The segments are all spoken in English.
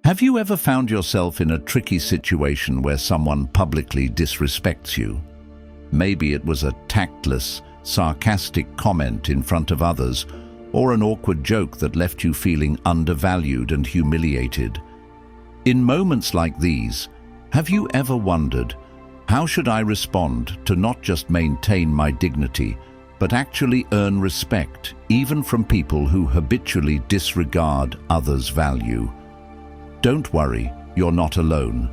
Have you ever found yourself in a tricky situation where someone publicly disrespects you? Maybe it was a tactless, sarcastic comment in front of others, or an awkward joke that left you feeling undervalued and humiliated. In moments like these, have you ever wondered, how should I respond to not just maintain my dignity, but actually earn respect, even from people who habitually disregard others' value? Don't worry, you're not alone.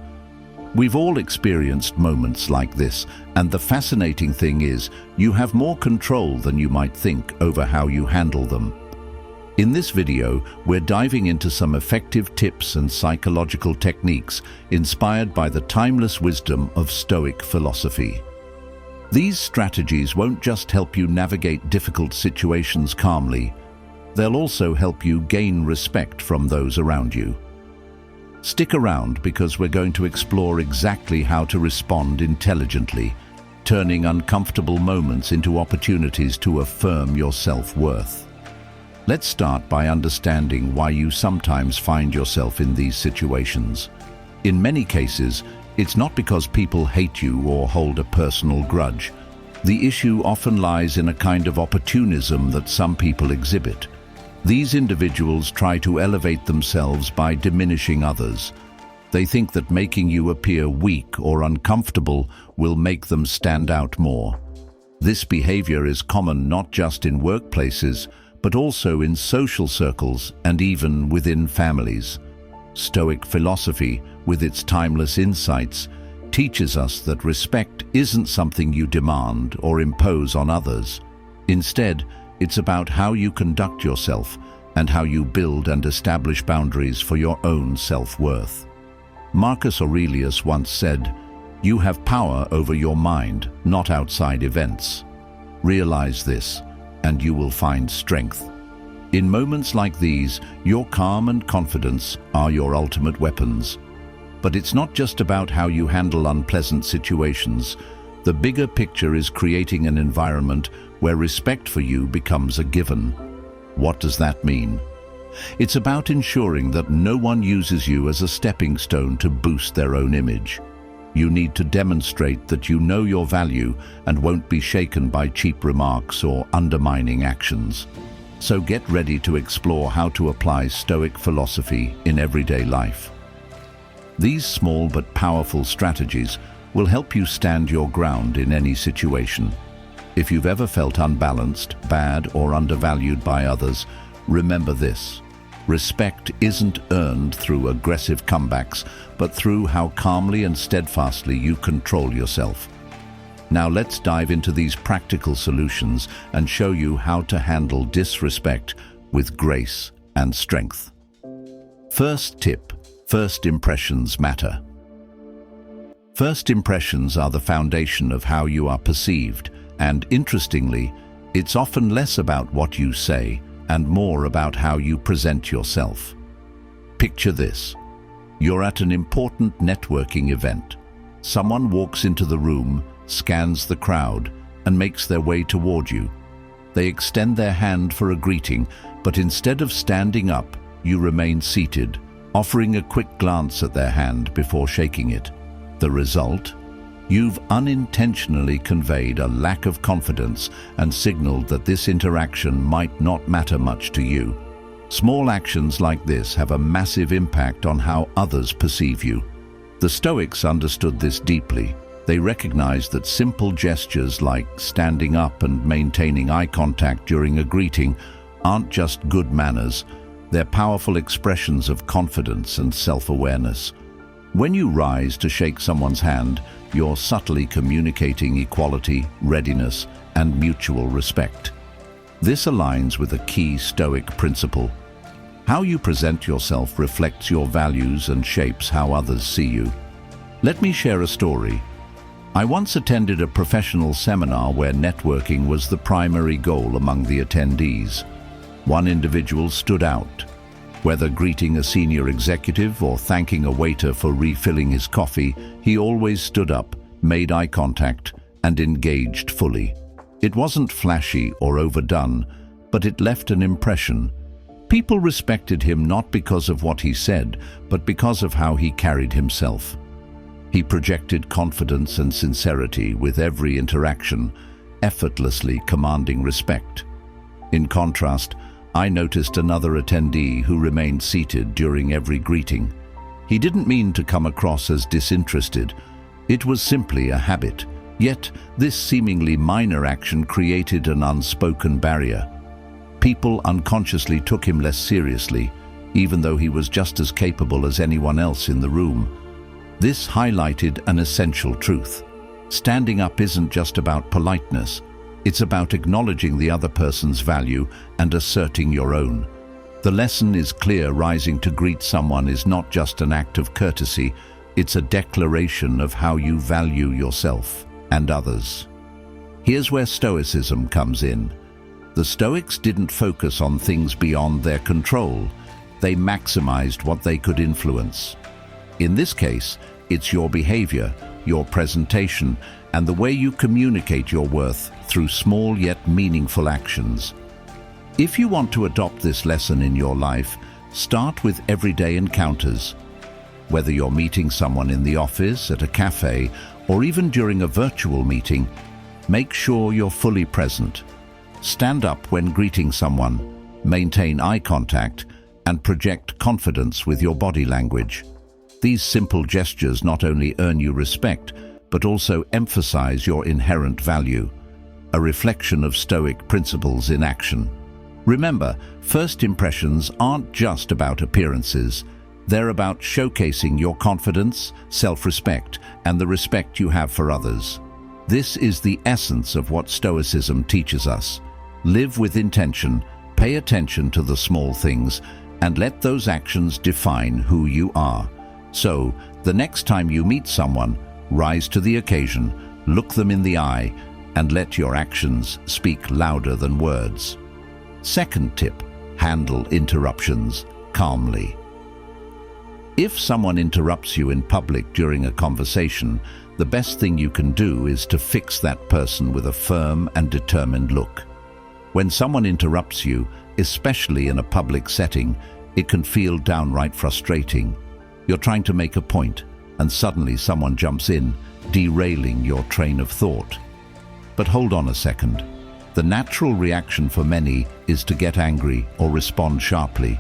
We've all experienced moments like this, and the fascinating thing is, you have more control than you might think over how you handle them. In this video, we're diving into some effective tips and psychological techniques inspired by the timeless wisdom of Stoic philosophy. These strategies won't just help you navigate difficult situations calmly, they'll also help you gain respect from those around you. Stick around because we're going to explore exactly how to respond intelligently, turning uncomfortable moments into opportunities to affirm your self-worth. Let's start by understanding why you sometimes find yourself in these situations. In many cases, it's not because people hate you or hold a personal grudge. The issue often lies in a kind of opportunism that some people exhibit. These individuals try to elevate themselves by diminishing others. They think that making you appear weak or uncomfortable will make them stand out more. This behavior is common not just in workplaces, but also in social circles and even within families. Stoic philosophy, with its timeless insights, teaches us that respect isn't something you demand or impose on others. Instead, it's about how you conduct yourself and how you build and establish boundaries for your own self-worth. Marcus Aurelius once said, "You have power over your mind, not outside events." Realize this, and you will find strength. In moments like these, your calm and confidence are your ultimate weapons. But it's not just about how you handle unpleasant situations. The bigger picture is creating an environment where respect for you becomes a given. What does that mean? It's about ensuring that no one uses you as a stepping stone to boost their own image. You need to demonstrate that you know your value and won't be shaken by cheap remarks or undermining actions. So get ready to explore how to apply Stoic philosophy in everyday life. These small but powerful strategies will help you stand your ground in any situation. If you've ever felt unbalanced, bad, or undervalued by others, remember this. Respect isn't earned through aggressive comebacks, but through how calmly and steadfastly you control yourself. Now let's dive into these practical solutions and show you how to handle disrespect with grace and strength. First tip: first impressions matter. First impressions are the foundation of how you are perceived, and interestingly, it's often less about what you say and more about how you present yourself. Picture this. You're at an important networking event. Someone walks into the room, scans the crowd, and makes their way toward you. They extend their hand for a greeting, but instead of standing up, you remain seated, offering a quick glance at their hand before shaking it. The result? You've unintentionally conveyed a lack of confidence and signaled that this interaction might not matter much to you. Small actions like this have a massive impact on how others perceive you. The Stoics understood this deeply. They recognized that simple gestures like standing up and maintaining eye contact during a greeting aren't just good manners, they're powerful expressions of confidence and self-awareness. When you rise to shake someone's hand, you're subtly communicating equality, readiness, and mutual respect. This aligns with a key Stoic principle. How you present yourself reflects your values and shapes how others see you. Let me share a story. I once attended a professional seminar where networking was the primary goal among the attendees. One individual stood out. Whether greeting a senior executive or thanking a waiter for refilling his coffee, he always stood up, made eye contact, and engaged fully. It wasn't flashy or overdone, but it left an impression. People respected him not because of what he said, but because of how he carried himself. He projected confidence and sincerity with every interaction, effortlessly commanding respect. In contrast, I noticed another attendee who remained seated during every greeting. He didn't mean to come across as disinterested. It was simply a habit. Yet, this seemingly minor action created an unspoken barrier. People unconsciously took him less seriously, even though he was just as capable as anyone else in the room. This highlighted an essential truth. Standing up isn't just about politeness. It's about acknowledging the other person's value and asserting your own. The lesson is clear: rising to greet someone is not just an act of courtesy, it's a declaration of how you value yourself and others. Here's where Stoicism comes in. The Stoics didn't focus on things beyond their control. They maximized what they could influence. In this case, it's your behavior, your presentation, and the way you communicate your worth through small yet meaningful actions. If you want to adopt this lesson in your life, start with everyday encounters. Whether you're meeting someone in the office, at a cafe, or even during a virtual meeting, make sure you're fully present. Stand up when greeting someone, maintain eye contact, and project confidence with your body language. These simple gestures not only earn you respect, but also emphasize your inherent value, a reflection of Stoic principles in action. Remember, first impressions aren't just about appearances. They're about showcasing your confidence, self-respect, and the respect you have for others. This is the essence of what Stoicism teaches us. Live with intention, pay attention to the small things, and let those actions define who you are. So, the next time you meet someone, rise to the occasion, look them in the eye, and let your actions speak louder than words. Second tip: handle interruptions calmly. If someone interrupts you in public during a conversation, the best thing you can do is to fix that person with a firm and determined look. When someone interrupts you, especially in a public setting, it can feel downright frustrating. You're trying to make a point, and suddenly someone jumps in, derailing your train of thought. But hold on a second. The natural reaction for many is to get angry or respond sharply,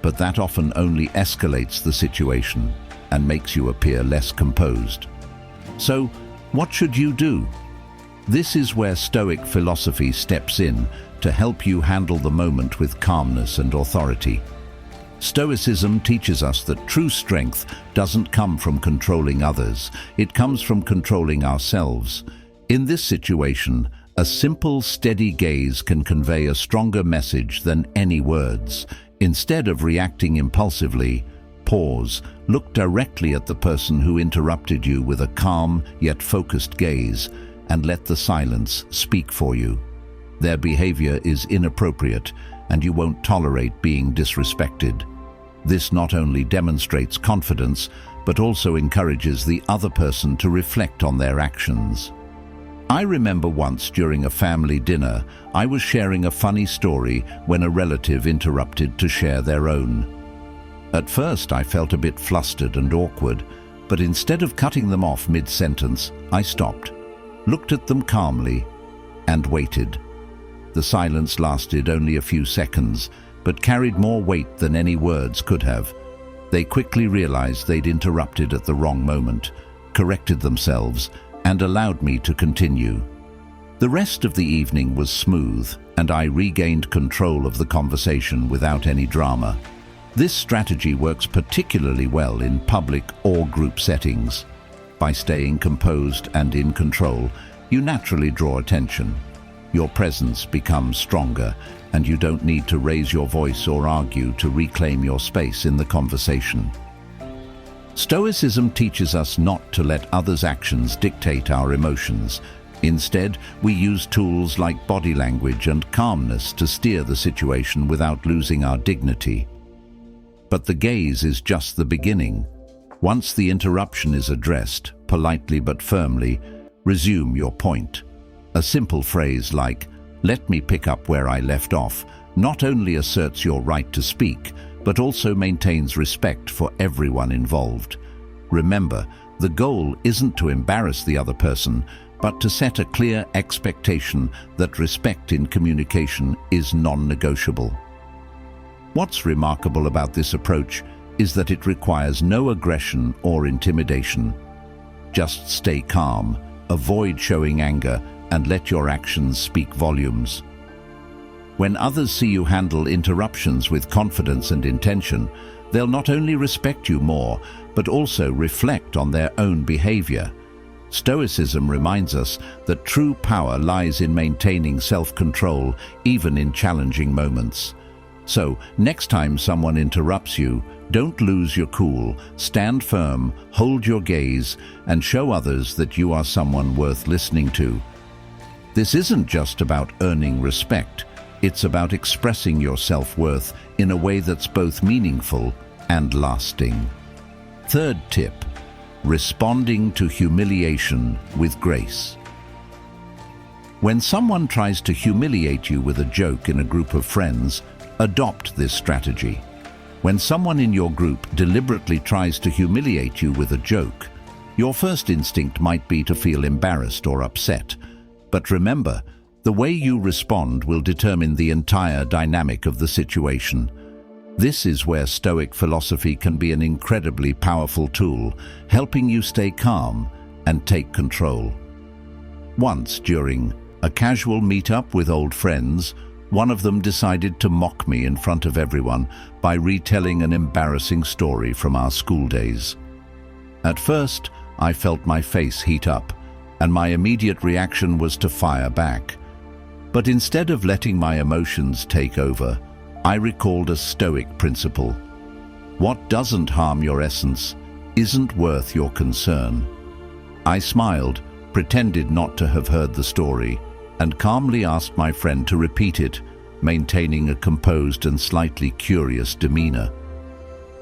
but that often only escalates the situation and makes you appear less composed. So, what should you do? This is where Stoic philosophy steps in to help you handle the moment with calmness and authority. Stoicism teaches us that true strength doesn't come from controlling others, it comes from controlling ourselves. In this situation, a simple, steady gaze can convey a stronger message than any words. Instead of reacting impulsively, pause, look directly at the person who interrupted you with a calm yet focused gaze, and let the silence speak for you. Their behavior is inappropriate, and you won't tolerate being disrespected. This not only demonstrates confidence, but also encourages the other person to reflect on their actions. I remember once during a family dinner, I was sharing a funny story when a relative interrupted to share their own. At first, I felt a bit flustered and awkward, but instead of cutting them off mid-sentence, I stopped, looked at them calmly, and waited. The silence lasted only a few seconds, but carried more weight than any words could have. They quickly realized they'd interrupted at the wrong moment, corrected themselves, and allowed me to continue. The rest of the evening was smooth, and I regained control of the conversation without any drama. This strategy works particularly well in public or group settings. By staying composed and in control, you naturally draw attention. Your presence becomes stronger, and you don't need to raise your voice or argue to reclaim your space in the conversation. Stoicism teaches us not to let others' actions dictate our emotions. Instead, we use tools like body language and calmness to steer the situation without losing our dignity. But the gaze is just the beginning. Once the interruption is addressed, politely but firmly, resume your point. A simple phrase like, "Let me pick up where I left off," not only asserts your right to speak, but also maintains respect for everyone involved. Remember, the goal isn't to embarrass the other person, but to set a clear expectation that respect in communication is non-negotiable. What's remarkable about this approach is that it requires no aggression or intimidation. Just stay calm, avoid showing anger, and let your actions speak volumes. When others see you handle interruptions with confidence and intention, they'll not only respect you more, but also reflect on their own behavior. Stoicism reminds us that true power lies in maintaining self-control, even in challenging moments. So, next time someone interrupts you, don't lose your cool, stand firm, hold your gaze, and show others that you are someone worth listening to. This isn't just about earning respect, it's about expressing your self-worth in a way that's both meaningful and lasting. Third tip: responding to humiliation with grace. When someone tries to humiliate you with a joke in a group of friends, adopt this strategy. When someone in your group deliberately tries to humiliate you with a joke, your first instinct might be to feel embarrassed or upset. But remember, the way you respond will determine the entire dynamic of the situation. This is where Stoic philosophy can be an incredibly powerful tool, helping you stay calm and take control. Once, during a casual meetup with old friends, one of them decided to mock me in front of everyone by retelling an embarrassing story from our school days. At first, I felt my face heat up, and my immediate reaction was to fire back. But instead of letting my emotions take over, I recalled a Stoic principle. What doesn't harm your essence isn't worth your concern. I smiled, pretended not to have heard the story, and calmly asked my friend to repeat it, maintaining a composed and slightly curious demeanor.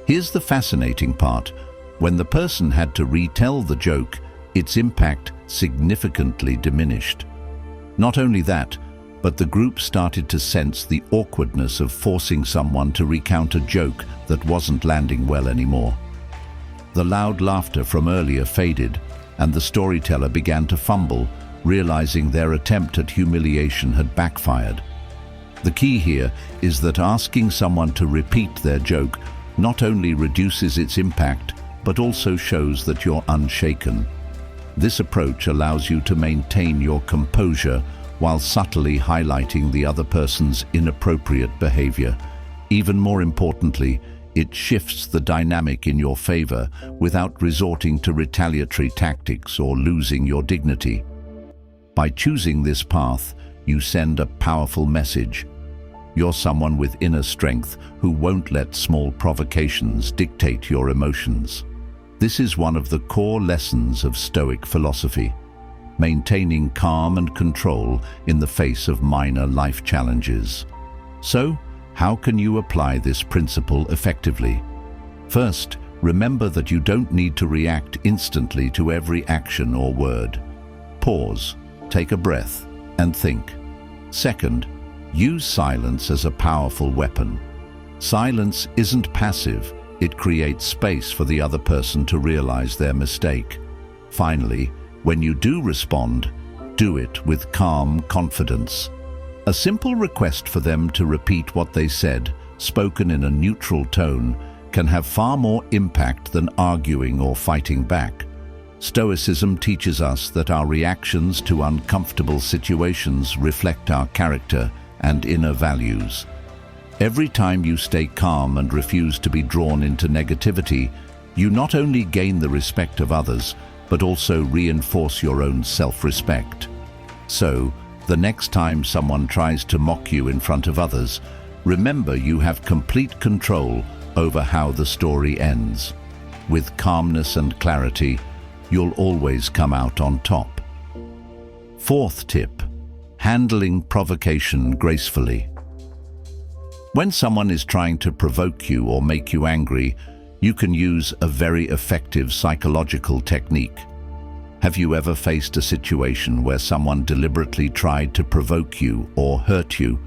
Here's the fascinating part. When the person had to retell the joke, its impact significantly diminished. Not only that, but the group started to sense the awkwardness of forcing someone to recount a joke that wasn't landing well anymore. The loud laughter from earlier faded, and the storyteller began to fumble, realizing their attempt at humiliation had backfired. The key here is that asking someone to repeat their joke not only reduces its impact, but also shows that you're unshaken. This approach allows you to maintain your composure while subtly highlighting the other person's inappropriate behavior. Even more importantly, it shifts the dynamic in your favor without resorting to retaliatory tactics or losing your dignity. By choosing this path, you send a powerful message. You're someone with inner strength who won't let small provocations dictate your emotions. This is one of the core lessons of Stoic philosophy, maintaining calm and control in the face of minor life challenges. So, how can you apply this principle effectively? First, remember that you don't need to react instantly to every action or word. Pause, take a breath, and think. Second, use silence as a powerful weapon. Silence isn't passive, it creates space for the other person to realize their mistake. Finally, when you do respond, do it with calm confidence. A simple request for them to repeat what they said, spoken in a neutral tone, can have far more impact than arguing or fighting back. Stoicism teaches us that our reactions to uncomfortable situations reflect our character and inner values. Every time you stay calm and refuse to be drawn into negativity, you not only gain the respect of others, but also reinforce your own self-respect. So, the next time someone tries to mock you in front of others, remember you have complete control over how the story ends. With calmness and clarity, you'll always come out on top. Fourth tip: handling provocation gracefully. When someone is trying to provoke you or make you angry, you can use a very effective psychological technique. Have you ever faced a situation where someone deliberately tried to provoke you or hurt you?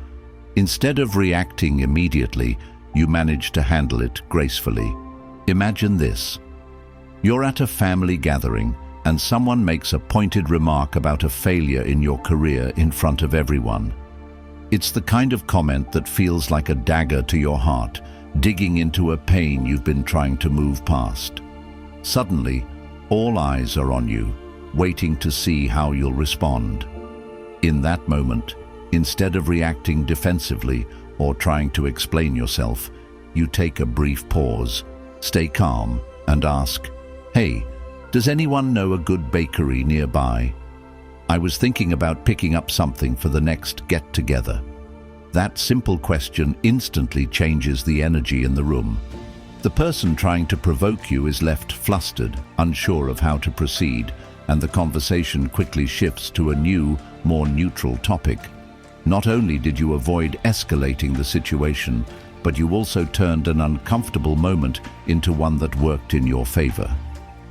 Instead of reacting immediately, you manage to handle it gracefully. Imagine this. You're at a family gathering and someone makes a pointed remark about a failure in your career in front of everyone. It's the kind of comment that feels like a dagger to your heart, digging into a pain you've been trying to move past. Suddenly, all eyes are on you, waiting to see how you'll respond. In that moment, instead of reacting defensively or trying to explain yourself, you take a brief pause, stay calm, and ask, "Hey, does anyone know a good bakery nearby? I was thinking about picking up something for the next get-together." That simple question instantly changes the energy in the room. The person trying to provoke you is left flustered, unsure of how to proceed, and the conversation quickly shifts to a new, more neutral topic. Not only did you avoid escalating the situation, but you also turned an uncomfortable moment into one that worked in your favor.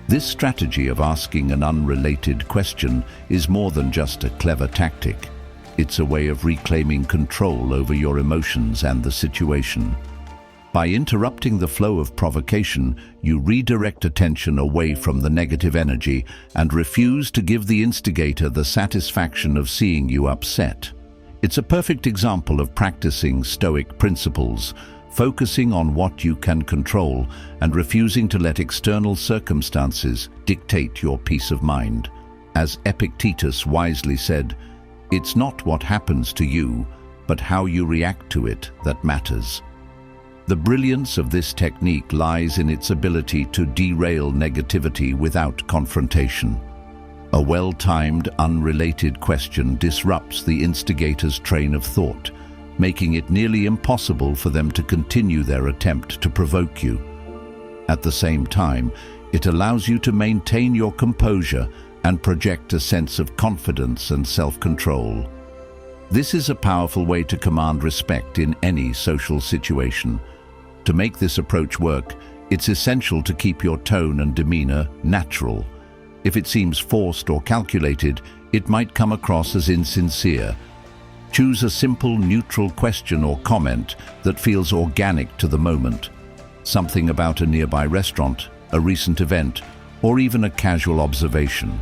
This strategy of asking an unrelated question is more than just a clever tactic. It's a way of reclaiming control over your emotions and the situation. By interrupting the flow of provocation, you redirect attention away from the negative energy and refuse to give the instigator the satisfaction of seeing you upset. It's a perfect example of practicing Stoic principles, focusing on what you can control and refusing to let external circumstances dictate your peace of mind. As Epictetus wisely said, "It's not what happens to you, but how you react to it that matters." The brilliance of this technique lies in its ability to derail negativity without confrontation. A well-timed, unrelated question disrupts the instigator's train of thought, making it nearly impossible for them to continue their attempt to provoke you. At the same time, it allows you to maintain your composure and project a sense of confidence and self-control. This is a powerful way to command respect in any social situation. To make this approach work, it's essential to keep your tone and demeanor natural. If it seems forced or calculated, it might come across as insincere. Choose a simple, neutral question or comment that feels organic to the moment. Something about a nearby restaurant, a recent event, or even a casual observation.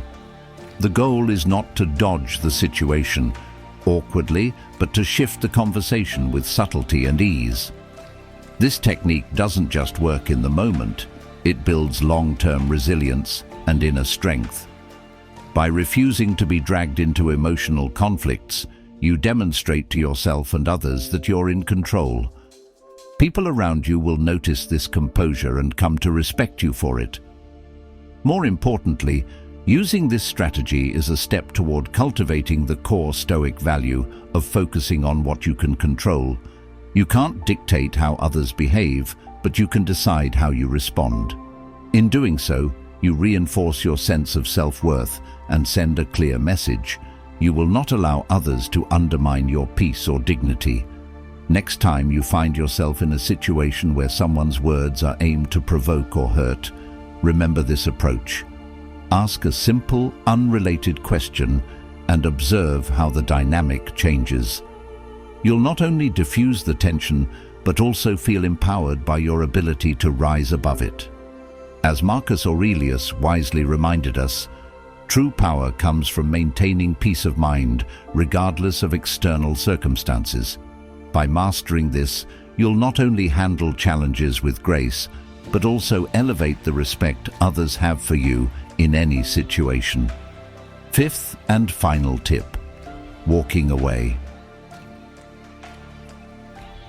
The goal is not to dodge the situation awkwardly, but to shift the conversation with subtlety and ease. This technique doesn't just work in the moment, it builds long-term resilience and inner strength. By refusing to be dragged into emotional conflicts, you demonstrate to yourself and others that you're in control. People around you will notice this composure and come to respect you for it. More importantly, using this strategy is a step toward cultivating the core Stoic value of focusing on what you can control. You can't dictate how others behave, but you can decide how you respond. In doing so, you reinforce your sense of self-worth and send a clear message. You will not allow others to undermine your peace or dignity. Next time you find yourself in a situation where someone's words are aimed to provoke or hurt, remember this approach. Ask a simple, unrelated question and observe how the dynamic changes. You'll not only diffuse the tension, but also feel empowered by your ability to rise above it. As Marcus Aurelius wisely reminded us, true power comes from maintaining peace of mind, regardless of external circumstances. By mastering this, you'll not only handle challenges with grace, but also elevate the respect others have for you in any situation. Fifth and final tip: walking away.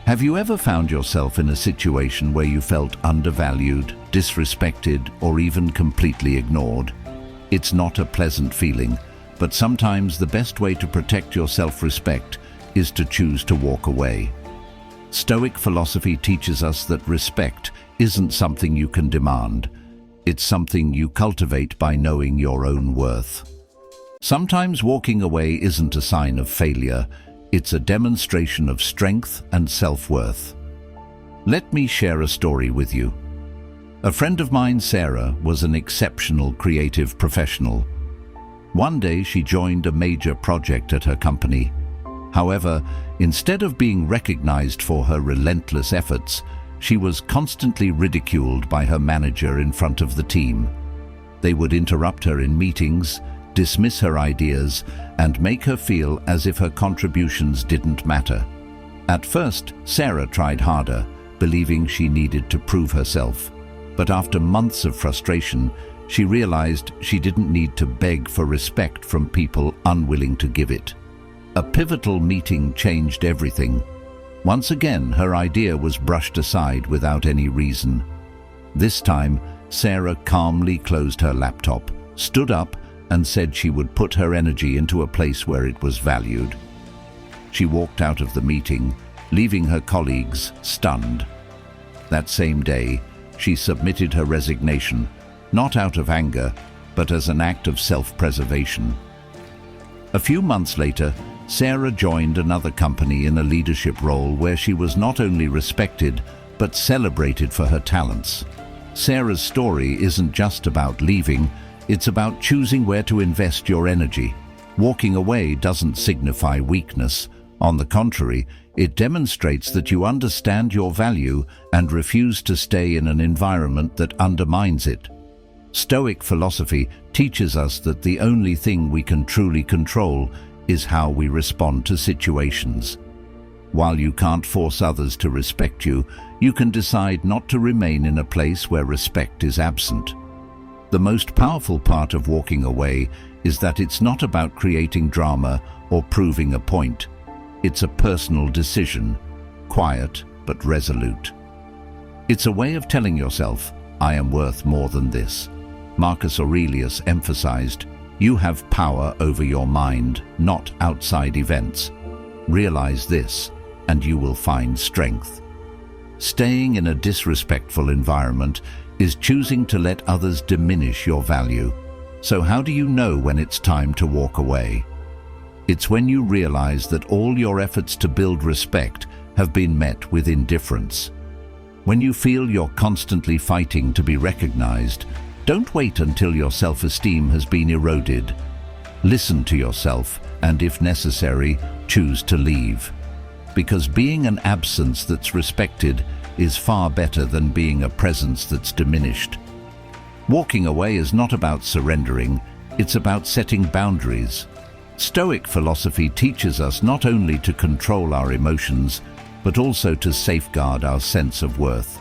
Have you ever found yourself in a situation where you felt undervalued, disrespected, or even completely ignored? It's not a pleasant feeling, but sometimes the best way to protect your self-respect is to choose to walk away. Stoic philosophy teaches us that respect isn't something you can demand. It's something you cultivate by knowing your own worth. Sometimes walking away isn't a sign of failure. It's a demonstration of strength and self-worth. Let me share a story with you. A friend of mine, Sarah, was an exceptional creative professional. One day she joined a major project at her company. However, instead of being recognized for her relentless efforts, she was constantly ridiculed by her manager in front of the team. They would interrupt her in meetings, dismiss her ideas, and make her feel as if her contributions didn't matter. At first, Sarah tried harder, believing she needed to prove herself. But after months of frustration, she realized she didn't need to beg for respect from people unwilling to give it. A pivotal meeting changed everything. Once again, her idea was brushed aside without any reason. This time, Sarah calmly closed her laptop, stood up, and said she would put her energy into a place where it was valued. She walked out of the meeting, leaving her colleagues stunned. That same day, she submitted her resignation, not out of anger, but as an act of self-preservation. A few months later, Sarah joined another company in a leadership role where she was not only respected, but celebrated for her talents. Sarah's story isn't just about leaving, it's about choosing where to invest your energy. Walking away doesn't signify weakness. On the contrary, it demonstrates that you understand your value and refuse to stay in an environment that undermines it. Stoic philosophy teaches us that the only thing we can truly control is how we respond to situations. While you can't force others to respect you, you can decide not to remain in a place where respect is absent. The most powerful part of walking away is that it's not about creating drama or proving a point. It's a personal decision, quiet but resolute. It's a way of telling yourself, I am worth more than this. Marcus Aurelius emphasized, you have power over your mind, not outside events. Realize this, and you will find strength. Staying in a disrespectful environment is choosing to let others diminish your value. So how do you know when it's time to walk away? It's when you realize that all your efforts to build respect have been met with indifference. When you feel you're constantly fighting to be recognized, don't wait until your self-esteem has been eroded. Listen to yourself and, if necessary, choose to leave. Because being an absence that's respected is far better than being a presence that's diminished. Walking away is not about surrendering, it's about setting boundaries. Stoic philosophy teaches us not only to control our emotions, but also to safeguard our sense of worth.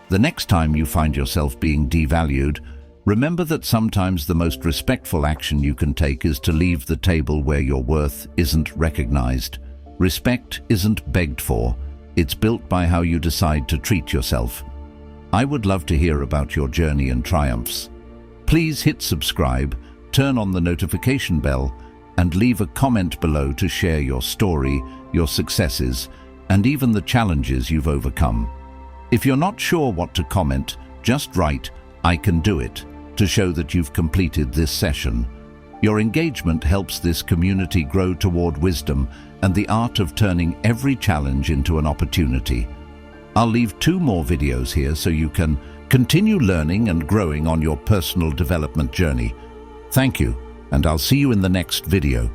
The next time you find yourself being devalued, remember that sometimes the most respectful action you can take is to leave the table where your worth isn't recognized. Respect isn't begged for, it's built by how you decide to treat yourself. I would love to hear about your journey and triumphs. Please hit subscribe, turn on the notification bell, and leave a comment below to share your story, your successes, and even the challenges you've overcome. If you're not sure what to comment, just write, "I can do it," to show that you've completed this session. Your engagement helps this community grow toward wisdom and the art of turning every challenge into an opportunity. I'll leave 2 more videos here so you can continue learning and growing on your personal development journey. Thank you, and I'll see you in the next video.